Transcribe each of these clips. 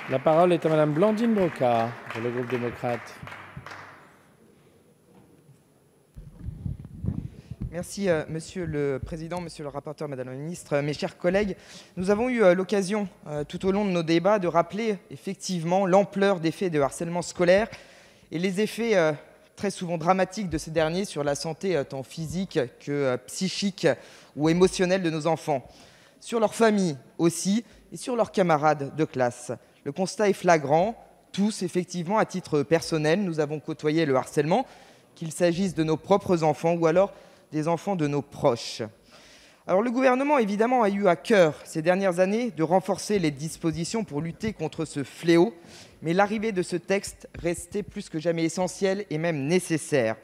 La parole est à Madame Blandine Brocard, pour le groupe démocrate. Merci, Monsieur le Président, Monsieur le rapporteur, Madame la Ministre, mes chers collègues. Nous avons eu l'occasion, tout au long de nos débats, de rappeler effectivement l'ampleur des faits de harcèlement scolaire et les effets très souvent dramatiques de ces derniers sur la santé tant physique que psychique ou émotionnelle de nos enfants, sur leur famille aussi et sur leurs camarades de classe. Le constat est flagrant. Tous, effectivement, à titre personnel, nous avons côtoyé le harcèlement, qu'il s'agisse de nos propres enfants ou alors des enfants de nos proches. Alors le gouvernement, évidemment, a eu à cœur ces dernières années de renforcer les dispositions pour lutter contre ce fléau, mais l'arrivée de ce texte restait plus que jamais essentielle et même nécessaire.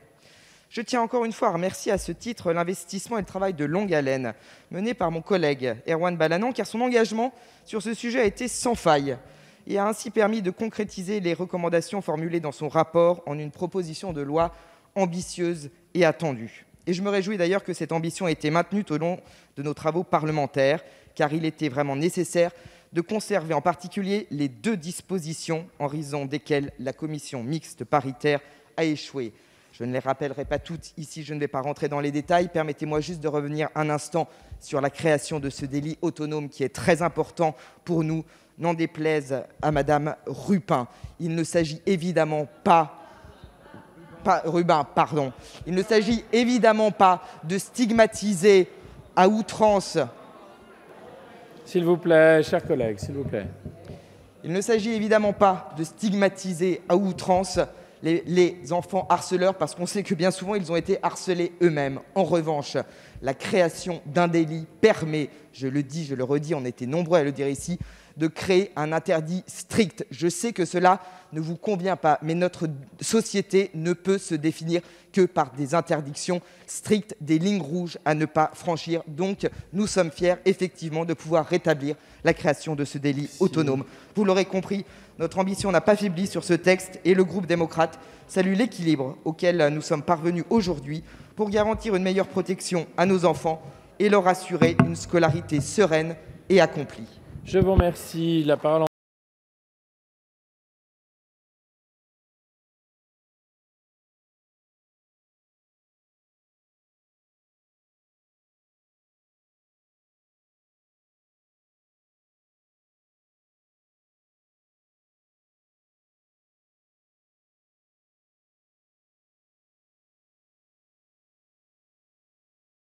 Je tiens encore une fois à remercier à ce titre l'investissement et le travail de longue haleine mené par mon collègue Erwan Balanant, car son engagement sur ce sujet a été sans faille et a ainsi permis de concrétiser les recommandations formulées dans son rapport en une proposition de loi ambitieuse et attendue. Et je me réjouis d'ailleurs que cette ambition ait été maintenue tout au long de nos travaux parlementaires, car il était vraiment nécessaire de conserver en particulier les 2 dispositions en raison desquelles la commission mixte paritaire a échoué. Je ne les rappellerai pas toutes ici, je ne vais pas rentrer dans les détails. Permettez-moi juste de revenir un instant sur la création de ce délit autonome qui est très important pour nous, n'en déplaise à Madame Rupin. Il ne s'agit évidemment pas Il ne s'agit évidemment pas de stigmatiser à outrance. S'il vous plaît, chers collègues, s'il vous plaît. Il ne s'agit évidemment pas de stigmatiser à outrance les enfants harceleurs, parce qu'on sait que bien souvent, ils ont été harcelés eux-mêmes. En revanche, la création d'un délit permet, je le dis, je le redis, on était nombreux à le dire ici, de créer un interdit strict. Je sais que cela ne vous convient pas, mais notre société ne peut se définir que par des interdictions strictes, des lignes rouges à ne pas franchir. Donc, nous sommes fiers, effectivement, de pouvoir rétablir la création de ce délit autonome. Vous l'aurez compris, notre ambition n'a pas faibli sur ce texte et le groupe démocrate salue l'équilibre auquel nous sommes parvenus aujourd'hui pour garantir une meilleure protection à nos enfants et leur assurer une scolarité sereine et accomplie. Je vous remercie. La parole